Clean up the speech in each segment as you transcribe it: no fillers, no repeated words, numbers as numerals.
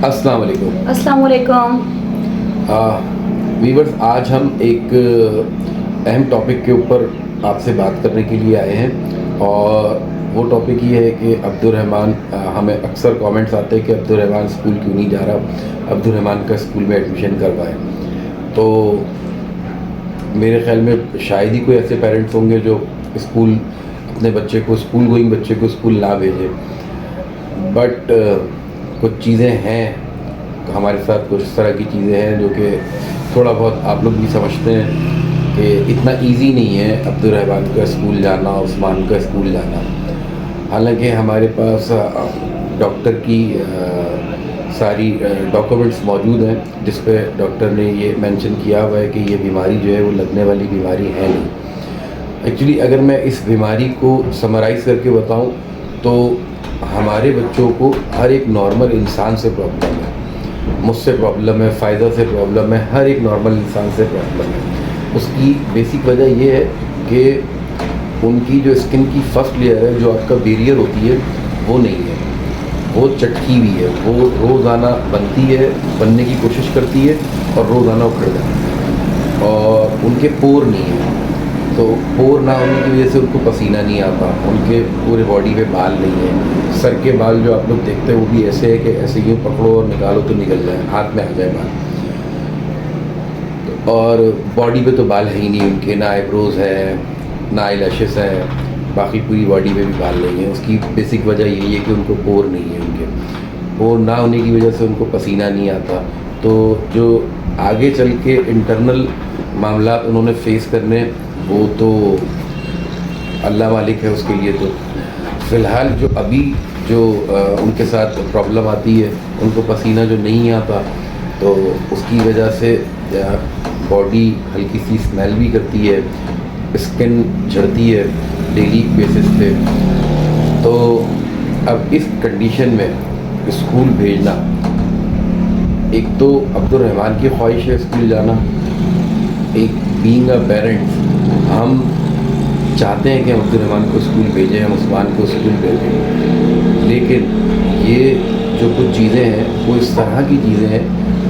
अस्सलाम वालेकुम। अस्सलाम वालेकुम। वीवर्स, आज हम एक अहम टॉपिक के ऊपर आपसे बात करने के लिए आए हैं और वो टॉपिक ये है कि अब्दुर्रहमान, हमें अक्सर कमेंट्स आते हैं कि अब्दुर्रहमान स्कूल क्यों नहीं जा रहा, अब्दुर्रहमान का स्कूल में एडमिशन करवाएं। तो मेरे ख्याल में शायद ही कोई ऐसे पेरेंट्स होंगे जो स्कूल अपने बच्चे को, स्कूल गोइंग बच्चे को स्कूल ना भेजें। बट कुछ चीज़ें हैं हमारे साथ, कुछ इस तरह की चीज़ें हैं जो कि थोड़ा बहुत आप लोग भी समझते हैं कि इतना इजी नहीं है अब्दुर्रहमान का स्कूल जाना, उस्मान का स्कूल जाना। हालांकि हमारे पास डॉक्टर की सारी डॉक्यूमेंट्स मौजूद हैं जिस पे डॉक्टर ने ये मेंशन किया हुआ है कि ये बीमारी जो है वो लगने वाली बीमारी है नहीं। एक्चुअली अगर मैं इस बीमारी को समराइज़ करके बताऊं तो हमारे बच्चों को हर एक नॉर्मल इंसान से प्रॉब्लम है, मुझसे प्रॉब्लम है, फ़ायदा से प्रॉब्लम है, हर एक नॉर्मल इंसान से प्रॉब्लम है। उसकी बेसिक वजह ये है कि उनकी जो स्किन की फर्स्ट लेयर है, जो आपका बैरियर होती है, वो नहीं है, वो चटकी हुई है। वो रोज़ाना बनती है, बनने की कोशिश करती है और रोज़ाना उखड़ जाती है। और उनके पोर नहीं है, तो पोर ना होने की वजह से उनको पसीना नहीं आता, उनके पूरे बॉडी पे बाल नहीं है। सर के बाल जो आप लोग देखते हैं वो भी ऐसे है कि ऐसे यूँ पकड़ो और निकालो तो निकल जाए, हाथ में आ जाए बाल। और बॉडी पे तो बाल है ही नहीं उनके, ना आईब्रोज़ है, ना आई लैशेस है, बाकी पूरी बॉडी पे भी बाल नहीं है। उसकी बेसिक वजह यही है कि उनको पोर नहीं है। उनके पोर ना होने की वजह से उनको पसीना नहीं आता। तो जो आगे चल के इंटरनल मामला उन्होंने फेस करने, वो तो अल्लाह मालिक है उसके लिए। तो फ़िलहाल जो अभी जो उनके साथ प्रॉब्लम आती है, उनको पसीना जो नहीं आता, तो उसकी वजह से बॉडी हल्की सी स्मेल भी करती है, स्किन झड़ती है डेली बेसिस पे। तो अब इस कंडीशन में स्कूल भेजना, एक तो अब्दुर्रहमान की ख्वाहिश है स्कूल जाना, एक बीइंग अ पेरेंट्स हम चाहते हैं कि हम अब्दुर्रहमान को स्कूल भेजें, हम उस्मान को स्कूल भेजें। लेकिन ये जो कुछ चीज़ें हैं वो इस तरह की चीज़ें हैं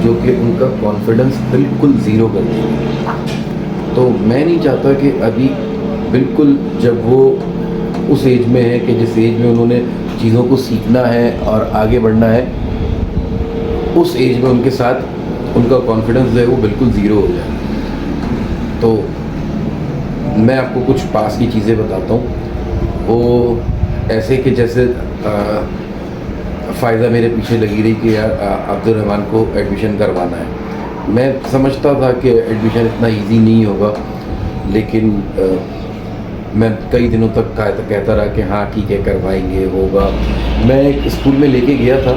जो कि उनका कॉन्फिडेंस बिल्कुल ज़ीरो कर देंगी। तो मैं नहीं चाहता कि अभी बिल्कुल जब वो उस एज में है कि जिस एज में उन्होंने चीज़ों को सीखना है और आगे बढ़ना है, उस एज में उनके साथ उनका कॉन्फिडेंस जो है वो बिल्कुल ज़ीरो हो जाए। तो मैं आपको कुछ पास की चीज़ें बताता हूँ। वो ऐसे कि जैसे फ़ायदा मेरे पीछे लगी रही कि यार अब्दुर्रहमान को एडमिशन करवाना है। मैं समझता था कि एडमिशन इतना इजी नहीं होगा, लेकिन मैं कई दिनों तक कहता रहा कि हाँ ठीक है करवाएंगे, होगा। मैं एक स्कूल में लेके गया था,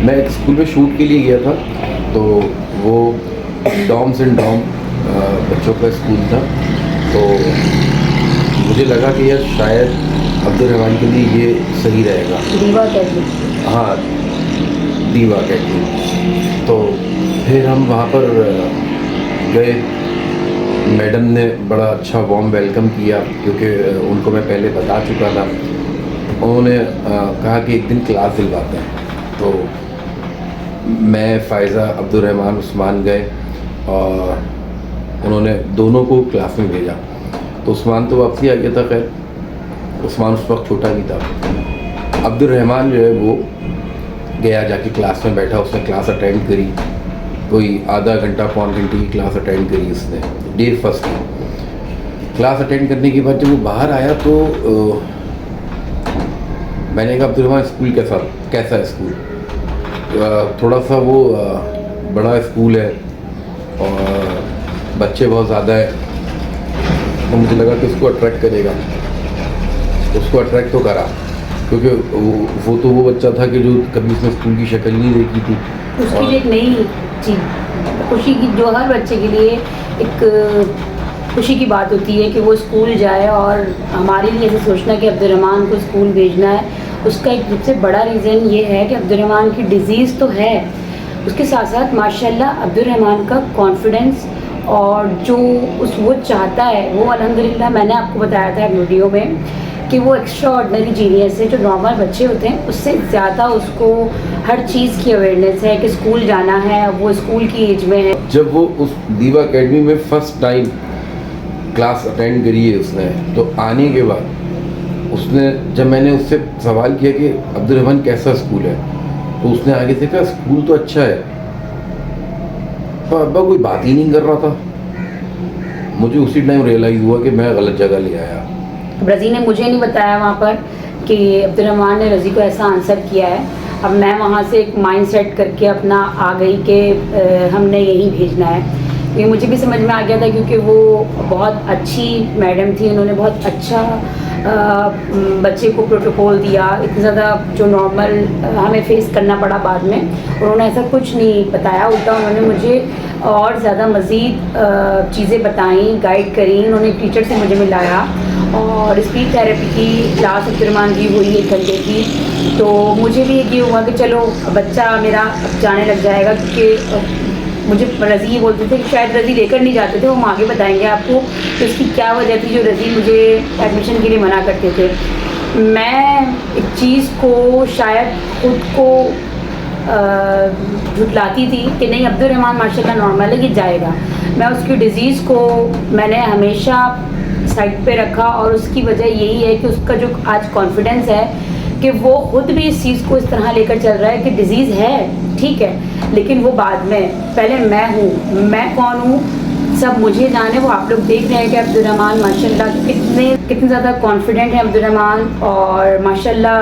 मैं एक स्कूल में शूट के लिए गया था। तो वो डाउन सिंड्रोम बच्चों का स्कूल था। तो मुझे लगा कि यार शायद अब्दुर्रहमान के लिए ये सही रहेगा। दीवा अकेडमी। हाँ, दीवा अकेडमी। तो फिर हम वहाँ पर गए। मैडम ने बड़ा अच्छा वार्म वेलकम किया, क्योंकि उनको मैं पहले बता चुका था। उन्होंने कहा कि एक दिन क्लास दिलवाते हैं। तो मैं, फ़ायज़ा, अब्दुर्रहमान, उस्मान गए और उन्होंने दोनों को क्लास में भेजा। तो उस्मान तो वापसी आ गया था। खैर उस्मान उस वक्त छोटा भी था। अब्दुर्रहमान जो है वो गया, जाके क्लास में बैठा, उसने क्लास अटेंड करी। कोई आधा घंटा पौन घंटे की क्लास अटेंड करी उसने, डे फर्स्ट की। क्लास अटेंड करने के बाद जब वो बाहर आया तो मैंने कहा अब्दुर्रहमान स्कूल कैसा है स्कूल? थोड़ा सा वो बड़ा स्कूल है और बच्चे बहुत ज़्यादा है, तो मुझे लगा कि उसको अट्रैक्ट करेगा। उसको अट्रैक्ट तो करा, क्योंकि वो तो वो बच्चा था कि जो कभी उसने स्कूल की शक्ल नहीं देखी थी। उसके लिए एक नई चीज़, खुशी की, जो हर बच्चे के लिए एक खुशी की बात होती है कि वो स्कूल जाए। और हमारे लिए ऐसे सोचना कि अब्दुर्रहमान को स्कूल भेजना है, उसका एक सबसे बड़ा रीज़न ये है कि अब्दुर्रहमान की डिज़ीज़ तो है, उसके साथ साथ माशाल्लाह अब्दुर्रहमान का कॉन्फिडेंस और जो वो चाहता है वो अल्हम्दुलिल्लाह, मैंने आपको बताया था वीडियो में कि वो एक्स्ट्रा ऑर्डनरी जीनियस है, जो नॉर्मल बच्चे होते हैं उससे ज़्यादा उसको हर चीज़ की अवेयरनेस है कि स्कूल जाना है, वो स्कूल की एज में है। जब वो उस दीवा एकेडमी में फर्स्ट टाइम क्लास अटेंड करी है उसने, तो आने के बाद उसने, जब मैंने उससे सवाल किया कि अब्दुल रहमान कैसा स्कूल है, तो उसने आगे से कहा स्कूल तो अच्छा है, पर अब्बा कोई बात ही नहीं कर रहा था। मुझे उसी टाइम रियलाइज़ हुआ कि मैं गलत जगह ले आया। रज़ी ने मुझे नहीं बताया वहाँ पर कि अब्दुल रहमान ने रज़ी को ऐसा आंसर किया है। अब मैं वहाँ से एक माइंड सेट करके अपना आ गई कि हमने यहीं भेजना है। ये मुझे भी समझ में आ गया था क्योंकि वो बहुत अच्छी मैडम थी, उन्होंने बहुत अच्छा बच्चे को प्रोटोकॉल दिया। इतना ज़्यादा जो नॉर्मल हमें फेस करना पड़ा बाद में, उन्होंने ऐसा कुछ नहीं बताया, उल्टा उन्होंने मुझे और ज़्यादा मज़ीद चीज़ें बताई, गाइड करी। उन्होंने एक टीचर से मुझे मिलाया और स्पीच थेरेपी की क्लास अब्दुल रहमान की हुई 1 घंटे की। तो मुझे भी ये हुआ कि चलो बच्चा मेरा जाने लग जाएगा, क्योंकि मुझे रज़ी ये बोलते थे कि शायद रज़ी लेकर नहीं जाते थे, वो हम आगे बताएंगे आपको कि उसकी क्या वजह थी जो रज़ी मुझे एडमिशन के लिए मना करते थे। मैं एक चीज़ को शायद खुद को झुटलाती थी कि नहीं अब्दुल रहमान माशाल्लाह नॉर्मल है, ये जाएगा। मैं उसकी डिज़ीज़ को मैंने हमेशा साइड पे रखा और उसकी वजह यही है कि उसका जो आज कॉन्फिडेंस है कि वो खुद भी इस चीज़ को इस तरह लेकर चल रहा है कि डिज़ीज़ है, ठीक है, लेकिन वो बाद में, पहले मैं हूँ, मैं कौन हूँ सब मुझे जाने। वो आप लोग देख रहे हैं कि अब्दुल रहमान माशाल्लाह कितने ज़्यादा कॉन्फिडेंट है अब्दुल रहमान। और माशाल्लाह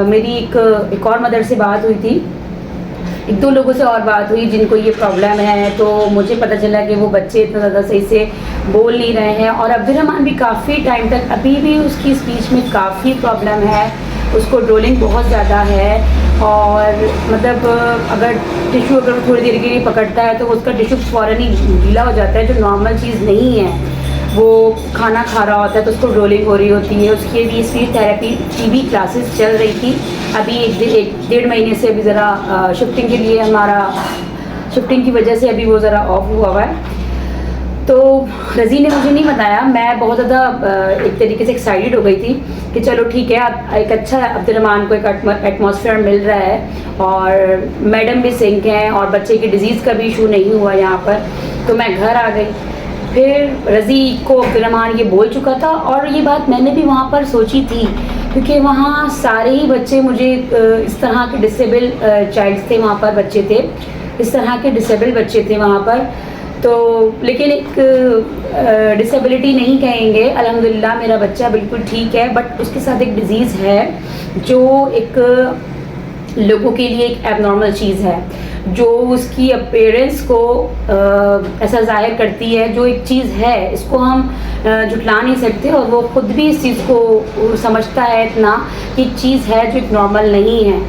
मेरी एक और मदर से बात हुई थी, 1-2 लोगों से और बात हुई जिनको ये प्रॉब्लम है, तो मुझे पता चला कि वो बच्चे इतना ज़्यादा सही से बोल नहीं रहे हैं। और अब्दुल रहमान भी काफ़ी टाइम तक अभी भी उसकी स्पीच में काफ़ी प्रॉब्लम है, उसको ड्रोलिंग बहुत ज़्यादा है। और मतलब अगर टिश्यू अगर वो थोड़ी देर के लिए पकड़ता है तो उसका टिश्यू फ़ौरन ही गीला हो जाता है, जो नॉर्मल चीज़ नहीं है। वो खाना खा रहा होता है तो उसको ड्रोलिंग हो रही होती है। उसकी भी स्पीच थेरेपी की भी क्लासेस चल रही थी। अभी 1-1.5 महीने से अभी ज़रा शिफ्टिंग के लिए हमारा शिफ्टिंग की वजह से अभी वो ज़रा ऑफ हुआ है। तो रज़ी ने मुझे नहीं बताया, मैं बहुत ज़्यादा एक तरीके से एक्साइटेड हो गई थी कि चलो ठीक है, एक अच्छा अब्दुल रहमान को एक एटमॉस्फेयर मिल रहा है और मैडम भी सिंक हैं और बच्चे की डिज़ीज़ का भी इशू नहीं हुआ यहाँ पर। तो मैं घर आ गई। फिर रज़ी को अब्दुल रहमान ये बोल चुका था और ये बात मैंने भी वहाँ पर सोची थी, क्योंकि वहाँ सारे ही बच्चे मुझे इस तरह के डिसेबल चाइल्ड्स थे, वहाँ पर बच्चे थे, इस तरह के डिसेबल बच्चे थे वहाँ पर। तो लेकिन एक डिसेबिलिटी नहीं कहेंगे, अल्हम्दुलिल्लाह मेरा बच्चा बिल्कुल ठीक है, बट उसके साथ एक डिज़ीज़ है जो एक लोगों के लिए एक एबनॉर्मल चीज़ है, जो उसकी अपीयरेंस को ऐसा ज़ाहिर करती है। जो एक चीज़ है इसको हम झुटला नहीं सकते और वो खुद भी इस चीज़ को समझता है इतना कि एक चीज़ है जो एक नॉर्मल नहीं है।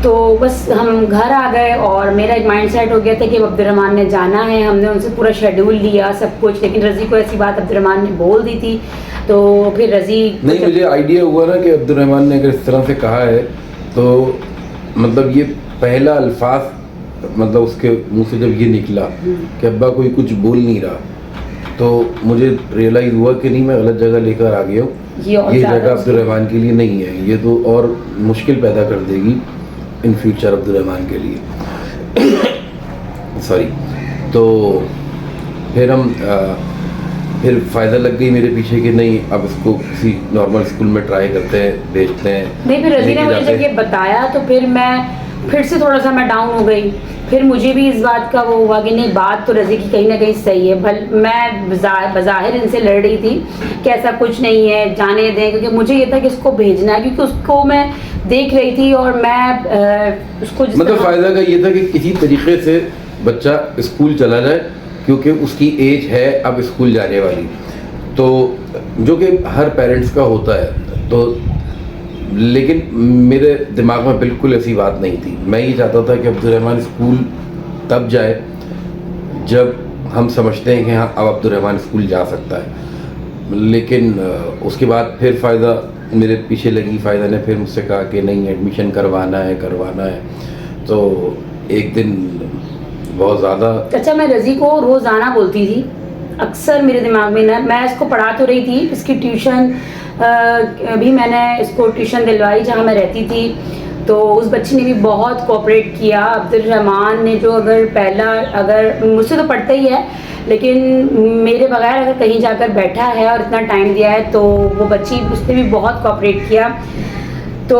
तो बस हम घर आ गए और मेरा एक माइंड सेट हो गया था कि अब्दुल रहमान ने जाना है। हमने उनसे पूरा शेड्यूल लिया सब कुछ, लेकिन रज़ी को ऐसी बात अब्दुल रहमान ने बोल दी थी। तो फिर रज़ी नहीं, मुझे आइडिया हुआ ना कि अब्दुल रहमान ने अगर इस तरह से कहा है तो मतलब ये पहला अल्फाज मतलब उसके मुंह से जब ये निकला कि अब्बा कोई कुछ बोल नहीं रहा, तो मुझे रियलाइज़ हुआ कि नहीं मैं गलत जगह लेकर आ गया हूँ। ये जगह अब्दुल रहमान के लिए नहीं है, ये तो और मुश्किल पैदा कर देगी इन फ्यूचर अब्दुल रहमान के लिए। सॉरी। तो फिर हम फिर फ़ायदा लग गई मेरे पीछे कि नहीं अब इसको किसी नॉर्मल स्कूल में ट्राई करते हैं, भेजते हैं। नहीं, फिर रज़ी ने मुझे जब ये बताया तो फिर मैं फिर से थोड़ा सा मैं डाउन हो गई। फिर मुझे भी इस बात का वो हुआ कि नहीं बात तो रज़ी की कहीं ना कहीं सही है। मैं बज़ाहिर इनसे लड़ रही थी कि ऐसा कुछ नहीं है, जाने दें, क्योंकि मुझे ये था कि इसको भेजना है, क्योंकि उसको मैं देख रही थी और मैं उसको मतलब फ़ायदा का ये था कि किसी तरीके से बच्चा स्कूल चला जाए, क्योंकि उसकी एज है अब स्कूल जाने वाली, तो जो कि हर पेरेंट्स का होता है। तो लेकिन मेरे दिमाग में बिल्कुल ऐसी बात नहीं थी। मैं ये चाहता था कि अब्दुल रहमान स्कूल तब जाए जब हम समझते हैं कि हाँ अब अब्दुल रहमान स्कूल जा सकता है। लेकिन उसके बाद फिर फ़ायदा मेरे पीछे लगी। फ़ायदा ने फिर मुझसे कहा कि नहीं एडमिशन करवाना है। तो एक दिन बहुत ज़्यादा अच्छा, मैं रज़ी को रोज़ाना बोलती थी, अक्सर मेरे दिमाग में ना, मैं इसको पढ़ा तो रही थी, इसकी ट्यूशन भी मैंने इसको ट्यूशन दिलवाई जहाँ मैं रहती थी, तो उस बच्ची ने भी बहुत कोऑपरेट किया। अब्दुल रहमान ने जो अगर मुझसे तो पढ़ता ही है, लेकिन मेरे बगैर अगर कहीं जाकर बैठा है और इतना टाइम दिया है, तो वो बच्ची उसने भी बहुत कोऑपरेट किया। तो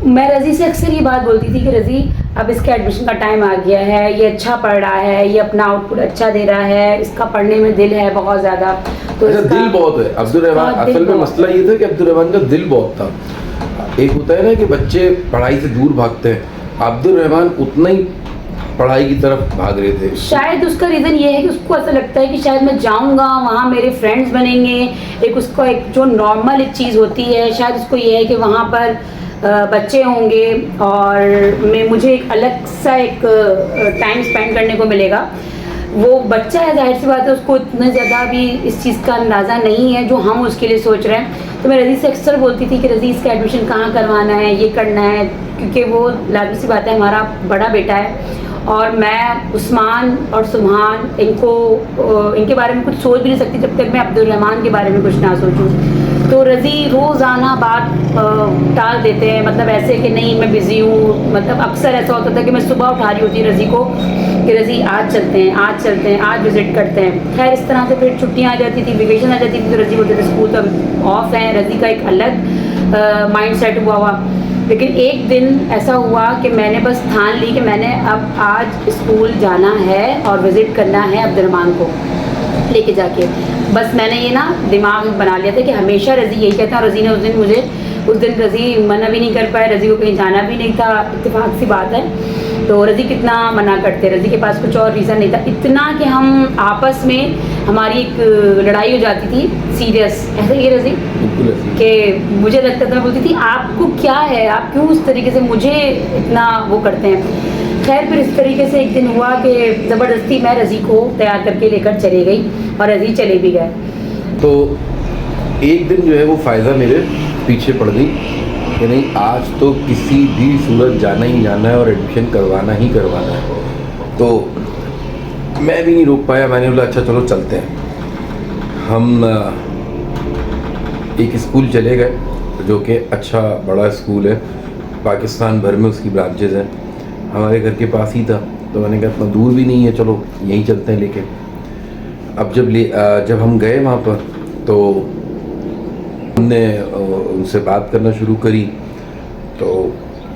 मैं रज़ी से अक्सर ये बात बोलती थी कि रज़ी, अब इसके एडमिशन का टाइम आ गया है, ये अच्छा पढ़ रहा है, ये अपना आउटपुट अच्छा दे रहा है, इसका पढ़ने में दिल है बहुत ज़्यादा। तो अच्छा, दिल बहुत है अब्दुल रहमान। असल में मसला ये था कि अब्दुल रहमान का दिल बहुत था। एक होता है ना कि बच्चे पढ़ाई से दूर भागते हैं, अब्दुल रहमान उतना ही पढ़ाई की तरफ भाग रहे थे। शायद उसका रीज़न ये है कि उसको ऐसा लगता है कि शायद मैं जाऊंगा वहाँ मेरे फ्रेंड्स बनेंगे, एक उसको एक जो नॉर्मल एक चीज़ होती है, शायद उसको ये है कि वहाँ पर बच्चे होंगे और मुझे एक अलग सा एक टाइम स्पेंड करने को मिलेगा। वो बच्चा है, जाहिर सी बात है, उसको इतना ज़्यादा भी इस चीज़ का अंदाज़ा नहीं है जो हम उसके लिए सोच रहे हैं। तो मैं रज़ी से अक्सर बोलती थी कि रज़ी, इसका एडमिशन कहाँ करवाना है, ये करना है, क्योंकि वो लाज़मी सी बात है हमारा बड़ा बेटा है और मैं उस्मान और सुभान इनके बारे में कुछ सोच भी नहीं सकती जब तक मैं अब्दुल रहमान के बारे में कुछ ना सोचूं। तो रज़ी रोज़ाना बात टाल देते हैं, मतलब ऐसे कि नहीं मैं बिज़ी हूँ। मतलब अक्सर ऐसा होता था कि मैं सुबह उठा रही होती रज़ी को कि रज़ी आज चलते हैं, आज चलते हैं, आज विज़िट करते हैं। खैर इस तरह से फिर छुट्टियाँ आ जाती थी, वेकेशन आ जाती थी, तो रज़ी बोलते थे स्कूल तो अब ऑफ है। रज़ी का एक अलग माइंड सेट हुआ। लेकिन एक दिन ऐसा हुआ कि मैंने बस ठान ली कि मैंने अब आज स्कूल जाना है और विज़िट करना है अब्दुल रहमान को लेके जाके। बस मैंने ये ना दिमाग में बना लिया था कि हमेशा रज़ी यही कहता है। रज़ी ने उस दिन रज़ी मना भी नहीं कर पाए, रज़ी को कहीं जाना भी नहीं था, इत्तेफाक सी बात है। तो रज़ी कितना मना करते, रज़ी के पास कुछ और रीज़न नहीं था, इतना कि हम आपस में हमारी एक लड़ाई हो जाती थी सीरियस। ऐसे ही रज़ी कि मुझे लगता था, मैं बोलती थी आपको क्या है, आप क्यों इस तरीके से मुझे इतना वो करते हैं। खैर फिर इस तरीके से एक दिन हुआ कि ज़बरदस्ती मैं रज़ी को तैयार करके लेकर चली गई और रज़ी चले भी गए। तो एक दिन जो है वो फ़ायदा मेरे पीछे पड़ गई कि नहीं, आज तो किसी भी सूरत जाना ही जाना है और एडमिशन करवाना ही करवाना है। तो मैं भी नहीं रोक पाया, मैंने बोला अच्छा चलो चलते हैं। हम एक स्कूल चले गए जो कि अच्छा बड़ा स्कूल है, पाकिस्तान भर में उसकी ब्रांचेज़ हैं, हमारे घर के पास ही था। तो मैंने कहा इतना दूर भी नहीं है, चलो यहीं चलते हैं लेके। अब जब हम गए वहाँ पर तो हमने उनसे बात करना शुरू करी। तो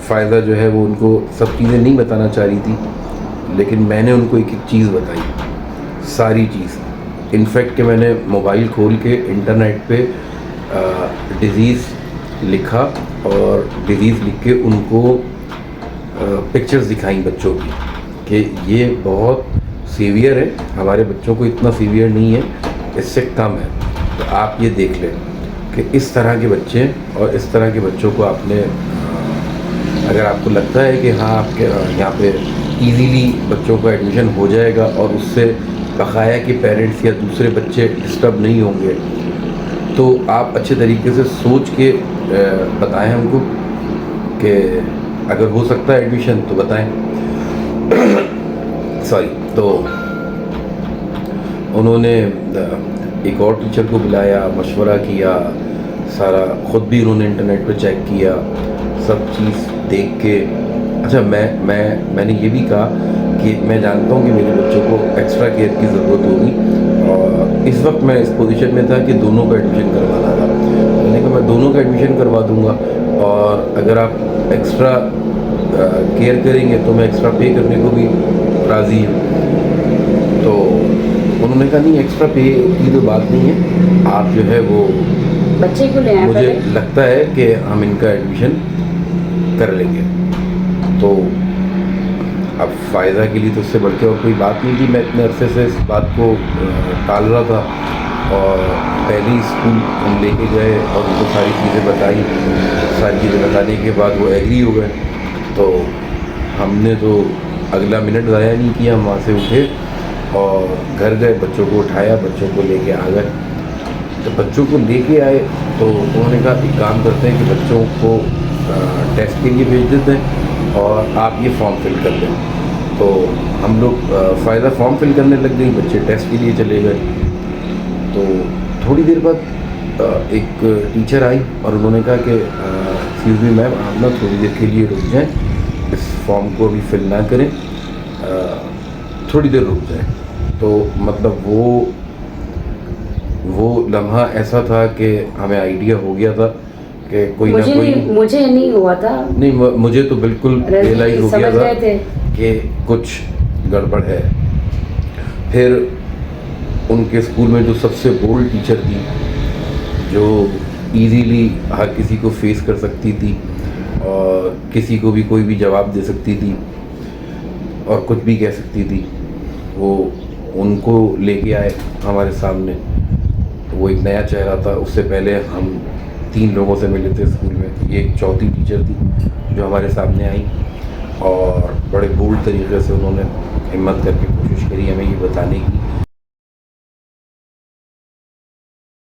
फ़ायदा जो है वो उनको सब चीज़ें नहीं बताना चाह रही थी, लेकिन मैंने उनको एक एक चीज़ बताई, सारी चीज़। इनफैक्ट कि मैंने मोबाइल खोल के इंटरनेट पे डिज़ीज़ लिखा और डिज़ीज़ लिख के उनको पिक्चर्स दिखाई बच्चों की कि ये बहुत सीवियर है, हमारे बच्चों को इतना सीवियर नहीं है, इससे कम है। तो आप ये देख लें कि इस तरह के बच्चे और इस तरह के बच्चों को आपने, अगर आपको लगता है कि हाँ आपके यहाँ पे इजीली बच्चों का एडमिशन हो जाएगा और उससे बकाया के पेरेंट्स या दूसरे बच्चे डिस्टर्ब नहीं होंगे, तो आप अच्छे तरीके से सोच के बताएं हमको कि अगर हो सकता है एडमिशन तो बताएं। सॉरी। तो उन्होंने एक और टीचर को बुलाया, मशवरा किया, सारा ख़ुद भी उन्होंने इंटरनेट पर चेक किया, सब चीज़ देख के। अच्छा, मैंने ये भी कहा कि मैं जानता हूँ कि मेरे बच्चों को एक्स्ट्रा केयर की ज़रूरत होगी और इस वक्त मैं इस पोजीशन में था कि दोनों का एडमिशन करवाना था। मैंने कहा मैं दोनों का एडमिशन करवा दूँगा और अगर आप एक्स्ट्रा केयर करेंगे तो मैं एक्स्ट्रा पे करने को भी राज़ी हूँ। तो उन्होंने कहा नहीं, एक्स्ट्रा पे की तो बात नहीं है, आप जो है वो बच्चे को ले आए, मुझे लगता है कि हम इनका एडमिशन कर लेंगे। तो अब फ़ायदा के लिए तो उससे बढ़ के और कोई बात नहीं थी। मैं इतने अरसे से इस बात को टाल रहा था और पहले ही स्कूल हम लेके गए और उनको सारी चीज़ें बताई। सारी चीज़ें बताने के बाद वो एग्री हो गए। तो हमने तो अगला मिनट ज़ाया नहीं किया, हम वहाँ से उठे और घर गए, बच्चों को उठाया, बच्चों को लेके आ गए। तो बच्चों को लेके आए तो उन्होंने कहा एक काम करते हैं कि बच्चों को टेस्ट के लिए भेज देते हैं और आप ये फॉर्म फिल कर दें। तो हम लोग फ़ायदा फॉर्म फिल करने लग गई, बच्चे टेस्ट के लिए चले गए। तो थोड़ी देर बाद एक टीचर आई और उन्होंने कहा कि एक्सक्यूज़ मी मैम, आप ना थोड़ी देर के लिए रुक जाएं, इस फॉर्म को अभी फिल ना करें, थोड़ी देर रुक जाएं। तो मतलब वो लम्हा ऐसा था कि हमें आइडिया हो गया था कि कोई ना कोई, मुझे नहीं हुआ था, नहीं मुझे तो बिल्कुल रियलाइज हो गया था कि कुछ गड़बड़ है। फिर उनके स्कूल में जो सबसे बोल्ड टीचर थी, जो इजीली हर किसी को फेस कर सकती थी और किसी को भी कोई भी जवाब दे सकती थी और कुछ भी कह सकती थी, वो उनको लेके आए हमारे सामने। वो एक नया चेहरा था, उससे पहले हम 3 लोगों से मिले थे स्कूल में, ये एक चौथी टीचर थी जो हमारे सामने आई और बड़े बोल्ड तरीके से उन्होंने हिम्मत करके कोशिश करी हमें ये बताने की